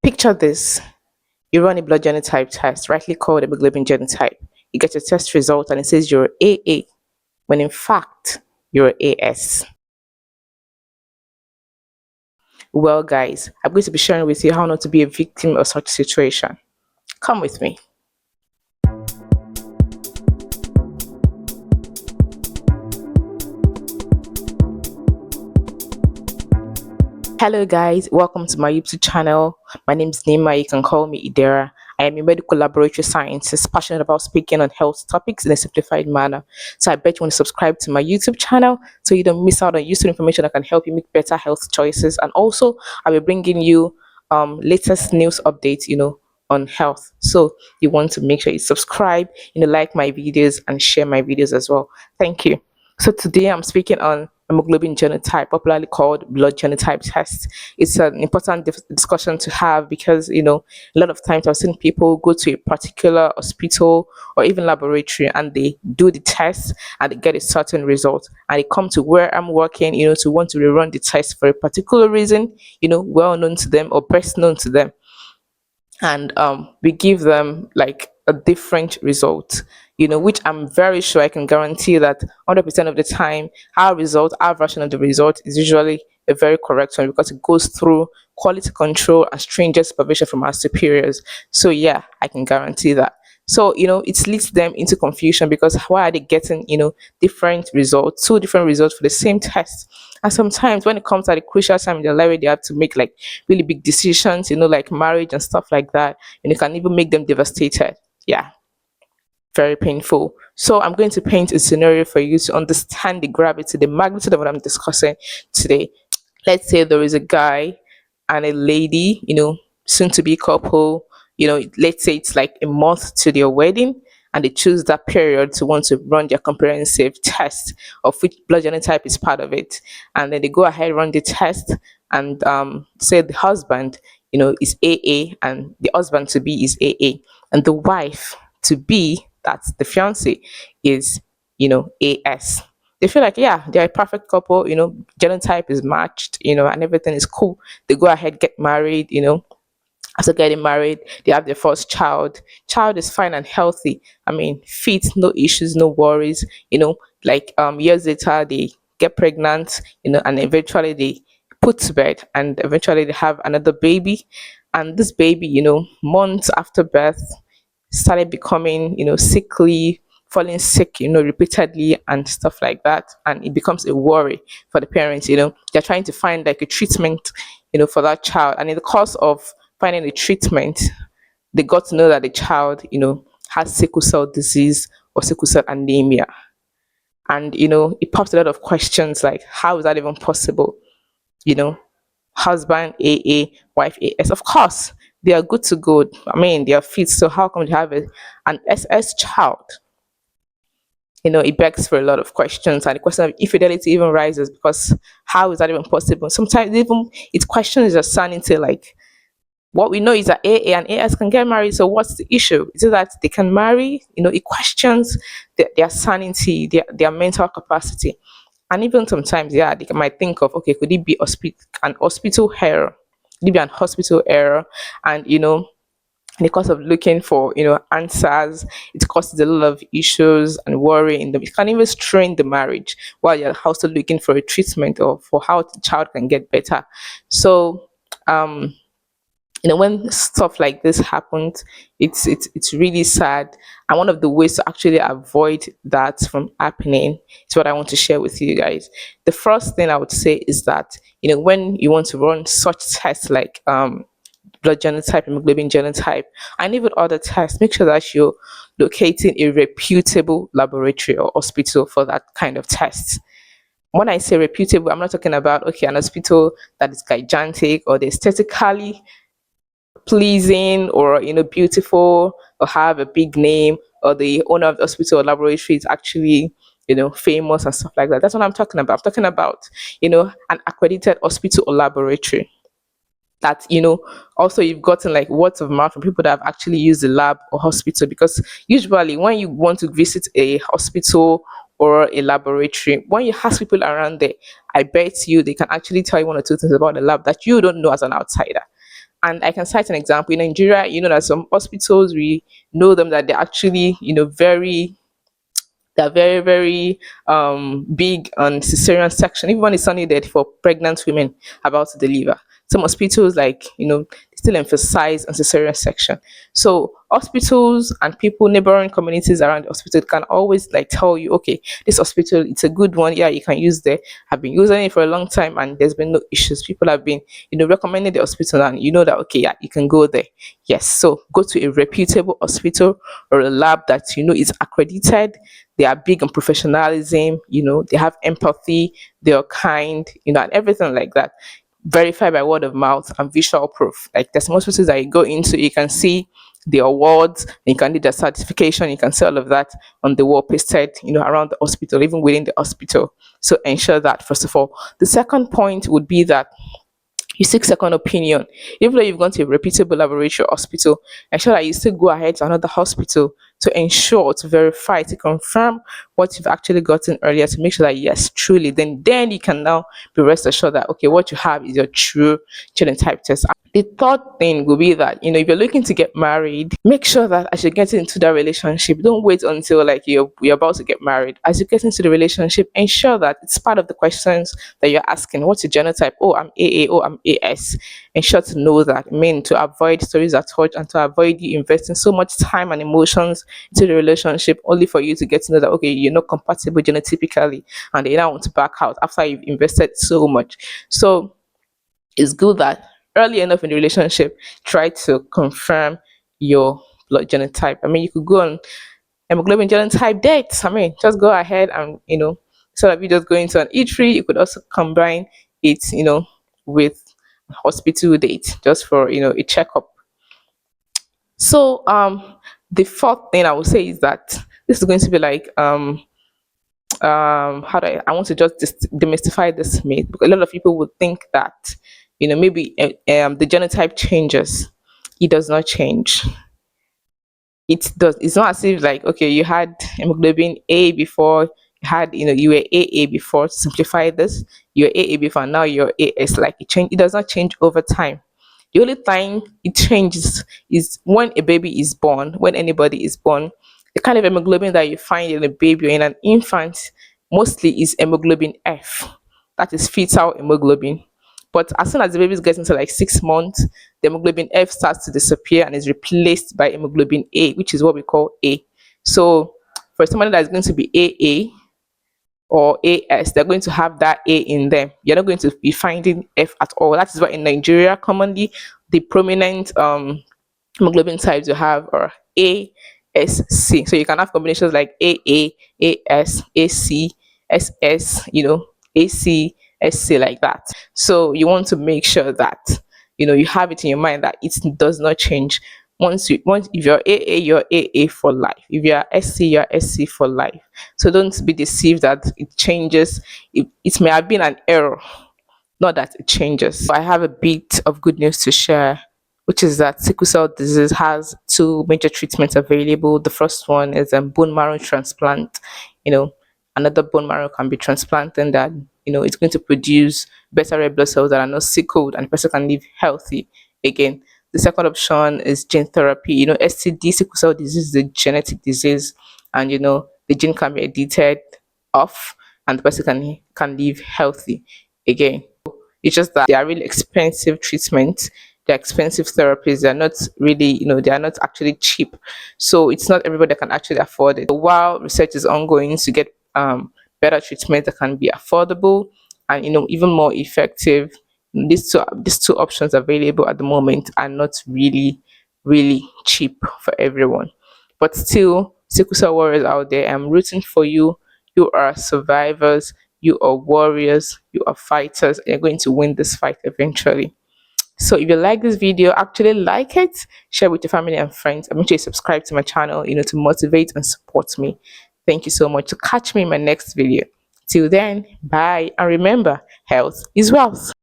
Picture this. You run a blood genotype test, rightly called a hemoglobin genotype. You get your test result and it says you're AA, when in fact you're AS. Well, guys, I'm going to be sharing with you how not to be a victim of such situation. Come with me. Hello guys, welcome to my YouTube channel. My name is Nima, you can call me Idera. I am a medical laboratory scientist passionate about speaking on health topics in a simplified manner. So I bet you want to subscribe to my YouTube channel so you don't miss out on useful information that can help you make better health choices. And also I'll be bringing you latest news updates, on health. So you want to make sure you subscribe, like my videos and share my videos as well. Thank you. So today I'm speaking on hemoglobin genotype, popularly called blood genotype test. It's an important discussion to have because a lot of times I've seen people go to a particular hospital or even laboratory and they do the test and they get a certain result, and they come to where I'm working, to want to rerun the test for a particular reason, well known to them or best known to them, and we give them like a different result, which I'm very sure I can guarantee that 100% of the time our version of the result is usually a very correct one because it goes through quality control and stringent supervision from our superiors. So yeah, I can guarantee that. So it leads them into confusion because why are they getting different results, two different results for the same test? And sometimes when it comes at a crucial time in their life, they have to make like really big decisions, like marriage and stuff like that, and it can even make them devastated. Yeah, very painful. So I'm going to paint a scenario for you to understand the gravity, the magnitude of what I'm discussing today. Let's say there is a guy and a lady, soon to be couple, let's say it's like a month to their wedding, and they choose that period to want to run their comprehensive test, of which blood genotype is part of it. And then they go ahead, run the test, and say the husband, is AA, and the husband to be is AA, and the wife to be, that's the fiance, is, AS. They feel like, yeah, they're a perfect couple, genotype is matched, and everything is cool. They go ahead, get married, after getting married, they have their first child. Child is fine and healthy. I mean, fit, no issues, no worries, like years later they get pregnant, and eventually they put to bed, and eventually they have another baby. And this baby, months after birth, started becoming, sickly, falling sick, repeatedly and stuff like that. And it becomes a worry for the parents, they're trying to find like a treatment, for that child. And in the course of finding a treatment, they got to know that the child, has sickle cell disease or sickle cell anemia. And, it pops a lot of questions like, how is that even possible? You know, husband AA, wife AS. Of course, they are good to go. I mean, they are fit. So how come they have an SS child? It begs for a lot of questions, and the question of infidelity even rises because how is that even possible? Sometimes even it questions your sanity. Like, what we know is that AA and AS can get married. So what's the issue? Is it that they can marry? It questions their sanity, their mental capacity. And even sometimes, yeah, they might think of, okay, could it be an hospital error? Could it be an hospital error? And in the course of looking for answers, it causes a lot of issues and worry in them. It can even strain the marriage while you're also looking for a treatment or for how the child can get better. So um when stuff like this happens, it's really sad, and one of the ways to actually avoid that from happening is what I want to share with you guys. The first thing I would say is that when you want to run such tests like blood genotype, hemoglobin genotype, and even other tests, make sure that you're locating a reputable laboratory or hospital for that kind of test. When I say reputable, I'm not talking about, okay, an hospital that is gigantic or they're aesthetically pleasing or beautiful or have a big name, or the owner of the hospital or laboratory is actually famous and stuff like that. That's what I'm talking about. I'm talking about an accredited hospital or laboratory that also you've gotten like words of mouth from people that have actually used the lab or hospital. Because usually when you want to visit a hospital or a laboratory, when you ask people around there, I bet you they can actually tell you one or two things about the lab that you don't know as an outsider. And I can cite an example in Nigeria. You know that some hospitals, we know them that they're actually, they're very, very big on cesarean section. Even when it's only there for pregnant women about to deliver. Some hospitals, like, still emphasize on cesarean section. So hospitals and people, neighboring communities around the hospital can always like tell you, okay, this hospital, it's a good one. Yeah, you can use there. I've been using it for a long time and there's been no issues. People have been, recommending the hospital and you know that, okay, yeah, you can go there. Yes. So go to a reputable hospital or a lab that you know is accredited. They are big on professionalism, they have empathy, they are kind, and everything like that. Verified by word of mouth and visual proof. Like there's some hospitals that you go into, you can see the awards, and you can do the certification, you can see all of that on the wall pasted, around the hospital, even within the hospital. So ensure that first of all. The second point would be that you seek second opinion. Even though you've gone to a reputable laboratory or hospital, ensure that you still go ahead to another hospital to ensure, to verify, to confirm what you've actually gotten earlier, to make sure that yes, truly, then you can now be rest assured that okay, what you have is your true genotype test. The third thing will be that if you're looking to get married, make sure that as you get into that relationship, don't wait until like you're about to get married. As you get into the relationship, ensure that it's part of the questions that you're asking. What's your genotype? Oh, I'm AA. Oh, I'm AS. Ensure to know that. I mean, to avoid stories at touch and to avoid you investing so much time and emotions into the relationship only for you to get to know that okay, you're not compatible genotypically, and they now want to back out after you've invested so much. So it's good that early enough in the relationship, try to confirm your blood genotype. I mean, you could go on hemoglobin genotype dates. I mean, just go ahead and, instead of you just going to an eatery, you could also combine it, with hospital date just for, a checkup. So, the fourth thing I would say is that this is going to be like, how do I want to just demystify this myth because a lot of people would think that maybe the genotype changes. It does not change. It does. It's not as if like okay, you had hemoglobin A before, you had you were AA before. To simplify this, you were AA before, now you're AS. Like it does not change over time. The only time it changes is when a baby is born, when anybody is born. The kind of hemoglobin that you find in a baby or in an infant mostly is hemoglobin F. That is fetal hemoglobin. But as soon as the baby is getting to like 6 months, the hemoglobin F starts to disappear and is replaced by hemoglobin A, which is what we call A. So for somebody that is going to be AA, or AS, they're going to have that A in them. You're not going to be finding F at all. That is why in Nigeria, commonly the prominent hemoglobin types you have are ASC. So you can have combinations like AA, AS, AC, SS, AC, SC like that. So you want to make sure that you have it in your mind that it does not change. Once if you're AA, you're AA for life. If you're SC, you're SC for life. So don't be deceived that it changes. It may have been an error, not that it changes. I have a bit of good news to share, which is that sickle cell disease has two major treatments available. The first one is a bone marrow transplant. You know, another bone marrow can be transplanted that it's going to produce better red blood cells that are not sickled, and the person can live healthy again. The second option is gene therapy. STD, sickle cell disease, is a genetic disease, and the gene can be edited off, and the person can live healthy again. It's just that they are really expensive treatments. They're expensive therapies. They're not really, they are not actually cheap. So it's not everybody that can actually afford it. So while research is ongoing to get better treatment that can be affordable and even more effective, these two options available at the moment are not really, really cheap for everyone. But still, sickle cell warriors out there, I'm rooting for you. You are survivors, you are warriors, you are fighters, and you're going to win this fight eventually. So if you like this video, actually like it, share with your family and friends, and make sure you subscribe to my channel, to motivate and support me. Thank you so much. To catch me in my next video. Till then, bye. And remember, health is wealth.